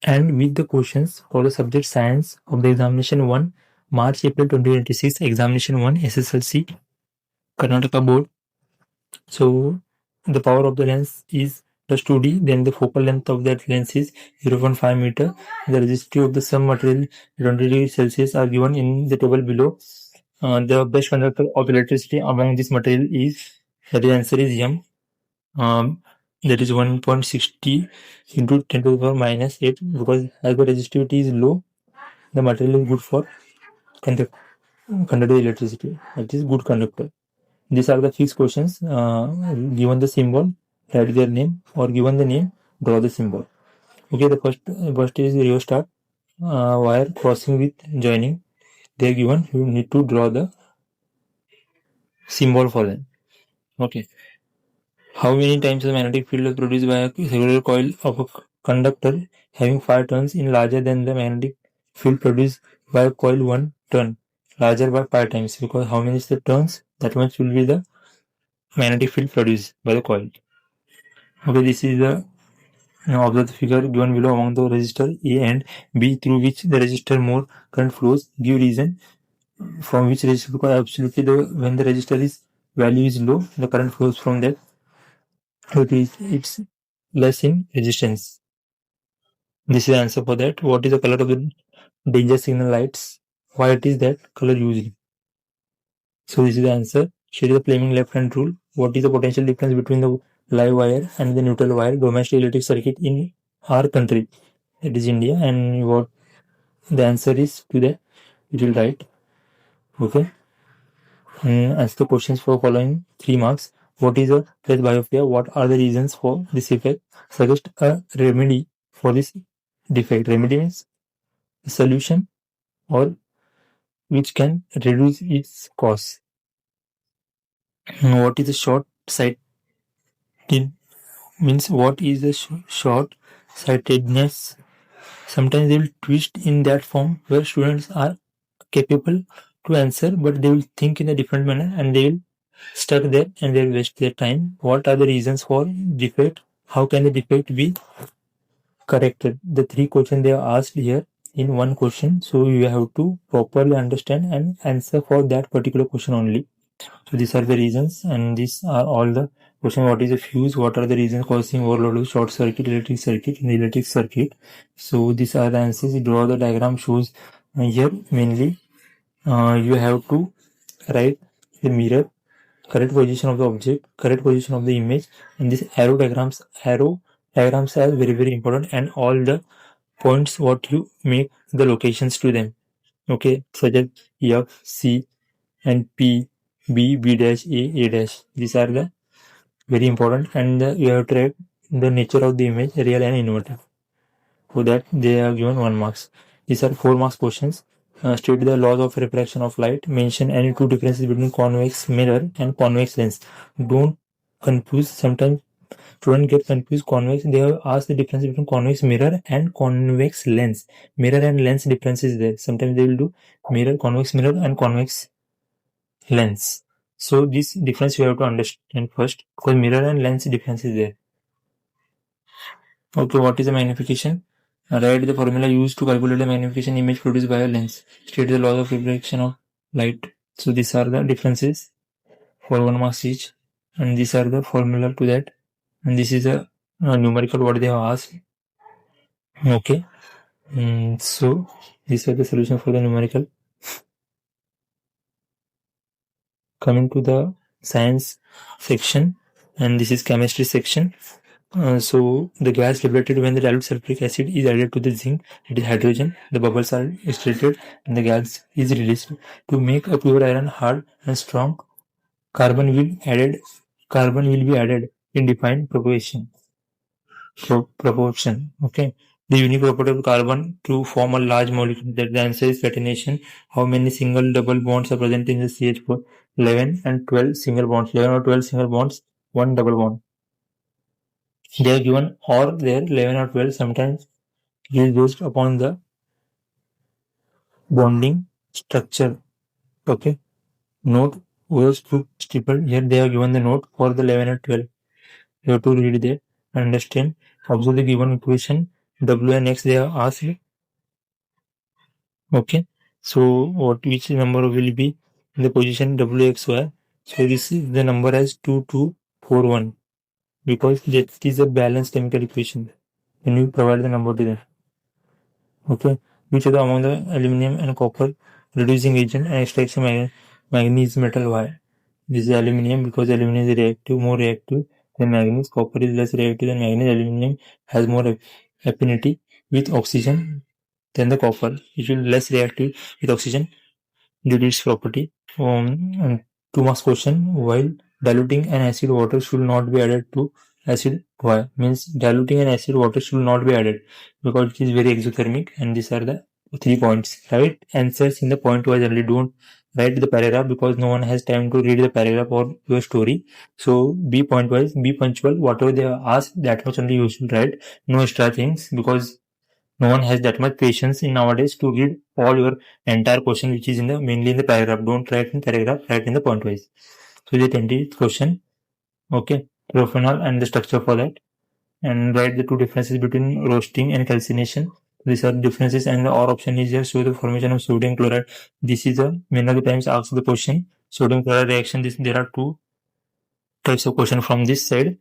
And with the questions for the subject science of the examination 1, March April 2026, examination 1, SSLC Karnataka board. So the power of the lens is plus 2D, then the focal length of that lens is 0.5 meter. The resistivity of the some material 20 degrees Celsius are given in the table below. The best conductor of electricity among this material is, the answer is M. That is 1.60 into 10 to the power minus 8, because as the resistivity is low, the material is good for conducting electricity. It is good conductor. These are the fixed questions. Given the symbol, write their name, or given the name, draw the symbol. Okay, the first is rheostat wire crossing with joining. They are given. You need to draw the symbol for them. Okay. How many times the magnetic field is produced by a circular coil of a conductor having 5 turns in larger than the magnetic field produced by a coil 1 turn, larger by 5 times, because how many is the turns, that much will be the magnetic field produced by the coil. Okay, this is the observe the figure given below among the resistor A and B through which the resistor more current flows. Give reason from which resistor, because absolutely when the resistor is value is low, the current flows from that. So it's less in resistance. This is the answer for that. What is the color of the danger signal lights? Why it is that color usually? So this is the answer. Here is the Fleming left-hand rule. What is the potential difference between the live wire and the neutral wire domestic electric circuit in our country? That is India. And what the answer is to that, it will write. Okay. Answer the questions for following 3 marks. What is a presbyopia? What are the reasons for this effect? Suggest a remedy for this defect. Remedy means a solution or which can reduce its cause. What is the short sighted? Means what is the short sightedness? Sometimes they will twist in that form where students are capable to answer, but they will think in a different manner and they will stuck there and they will waste their time. What are the reasons for defect? How can the defect be corrected? The 3 questions they are asked here in one question, so you have to properly understand and answer for that particular question only. So these are the reasons, and these are all the questions. What is a fuse? What are the reasons causing overload of short circuit, electric circuit in the electric circuit? So these are the answers. You draw the diagram shows here mainly. You have to write the mirror, correct position of the object, correct position of the image, and these arrow diagrams are very important, and all the points what you make the locations to them. Okay, such as F, C, and P, B, B dash, A dash. These are the very important, and you have to write the nature of the image, real and inverted. For that they are given 1 marks. These are 4 marks questions. State the laws of refraction of light. Mention any 2 differences between convex mirror and convex lens. Don't confuse. Sometimes students get confused. Convex, they have asked the difference between convex mirror and convex lens. Mirror and lens difference is there. Sometimes they will do mirror, convex mirror and convex lens. So this difference you have to understand first, because mirror and lens difference is there. Okay, what is the magnification? Write the formula used to calculate the magnification image produced by a lens. State the laws of reflection of light. So these are the differences for 1 marks each, and these are the formula to that, and this is a numerical what they have asked. Okay, so these are the solution for the numerical. Coming to the science section, and this is chemistry section. So the gas liberated when the dilute sulfuric acid is added to the zinc, it is hydrogen. The bubbles are extracted and the gas is released. To make a pure iron hard and strong, carbon will be added in defined proportion. Okay. The unique property of carbon to form a large molecule. That the answer is catenation. How many single double bonds are present in the CH4? 11 and 12 single bonds. 11 or 12 single bonds, 1 double bond. They are given, or they are 11 or 12. Sometimes it is based upon the bonding structure. Okay. Note was to stipple. Here they have given the note for the 11 and 12. You have to read there, understand, observe the given equation, W and X they are asked. Okay, so which number will be in the position WXY? So this is the number as 2241 because that is a balanced chemical equation. When you provide the number to them. Okay, which are the among the aluminum and copper reducing agent and extraction manganese metal Y? This is aluminum because aluminum is reactive, more reactive than manganese. Copper is less reactive than manganese. Aluminum has more affinity with oxygen than the copper. It will less reactive with oxygen due to its property. And 2 marks question: while diluting an acid water should not be added to acid. Why? Means diluting an acid water should not be added because it is very exothermic, and these are the 3 points. Write answers in the point wise only. Don't write the paragraph because no one has time to read the paragraph or your story. So be point wise, be punctual. Whatever they ask, that much only you should write. No extra things because no one has that much patience in nowadays to read all your entire question which is in the mainly in the paragraph. Don't write in paragraph, write in the point wise. So the 20th question, okay, propanol and the structure for that, and write the two differences between roasting and calcination. These are differences, and the or option is here. Show the formation of sodium chloride. This is a many of the times asked the question. Sodium chloride reaction. There are two types of question from this side.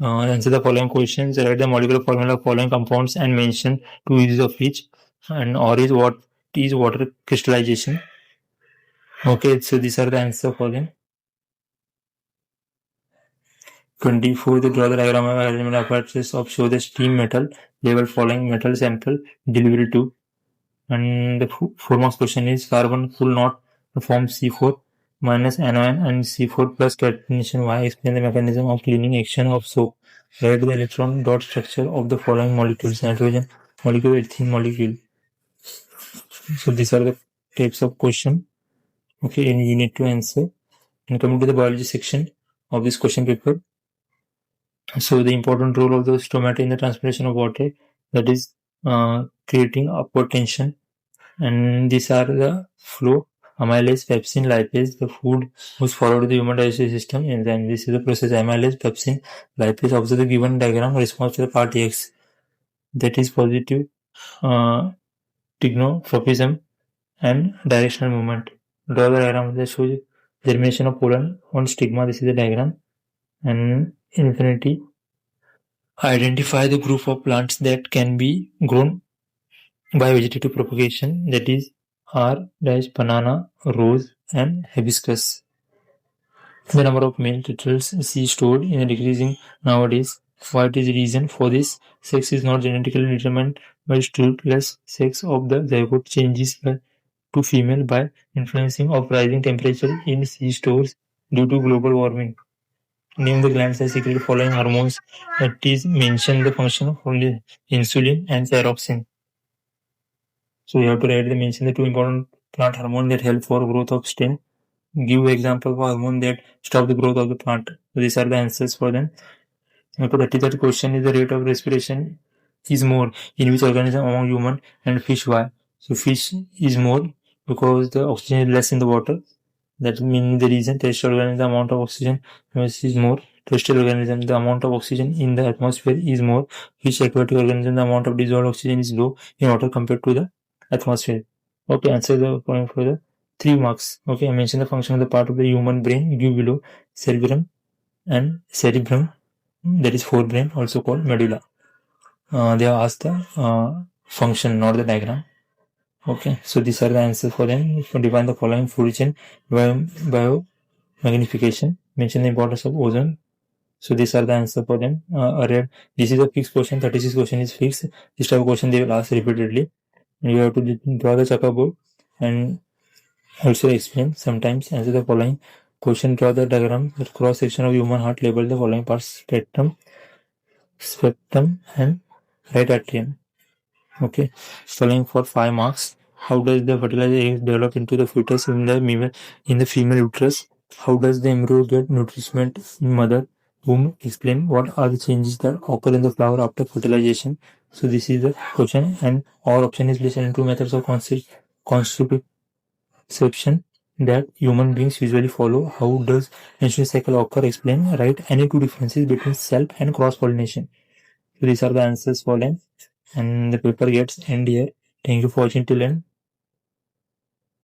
Answer the following questions. Write the molecular formula of following compounds and mention two uses of each. And or is what is water crystallization. Okay, so these are the answer for them. 24. The draw the diagram of arrangement apparatus of show the steam metal level following metal sample delivery to. And the 4 marks question is carbon will not form C4 minus anion and C4 plus catenation Y. Explain the mechanism of cleaning action of soap. Write the electron dot structure of the following molecules: nitrogen molecule, ethene molecule. So these are the types of question. Okay, and you need to answer. And coming to the biology section of this question paper. So the important role of the stomata in the transpiration of water, that is creating upward tension. And these are the flow, amylase, pepsin, lipase, the food was followed the human digestive system, and then this is the process amylase, pepsin, lipase. Observe the given diagram response to the part X, that is positive tignotropism and directional movement. Draw the diagram that shows germination of pollen on stigma. This is the diagram. And infinity. Identify the group of plants that can be grown by vegetative propagation, that is R-banana, rose, and hibiscus. The number of male turtles see stored in a decreasing nowadays. What is the reason for this? Sex is not genetically determined by stateless sex of the zygote changes to female by influencing of rising temperature in sea stores due to global warming. Name the glands that secrete following hormones. That is mention the function of only insulin and thyroxine. So you have to write the mention the two important plant hormones that help for growth of stem. Give example of hormone that stop the growth of the plant. So these are the answers for them. Okay, the 33rd question is the rate of respiration is more in which organism among human and fish. Why? So fish is more because the oxygen is less in the water. That means the reason terrestrial organism the amount of oxygen is more. Terrestrial organism the amount of oxygen in the atmosphere is more. Fish aquatic organism the amount of dissolved oxygen is low in water compared to the atmosphere. Okay, answer the point for the 3 marks. Okay, I mentioned the function of the part of the human brain. Give below cerebrum and cerebrum, that is forebrain, also called medulla. They are asked the function, not the diagram. Okay, so these are the answers for them. Define the following food chain biomagnification. Mention the importance of ozone. So these are the answers for them. This is a fixed question. 36 question is fixed. This type of question they will ask repeatedly. You have to draw the checkerboard and also explain. Sometimes answer the following question. Draw the diagram. The cross section of human heart. Label the following parts: spectrum, and right atrium. Okay, following for 5 marks. How does the fertilized egg develop into the fetus in the female uterus? How does the embryo get nourishment in mother womb? Explain what are the changes that occur in the flower after fertilization. So this is the question, and our option is listed in two methods of conception that human beings usually follow. How does menstrual cycle occur? Explain. Write any two differences between self and cross pollination. So these are the answers for them. and the paper gets end here. Thank you for watching till end.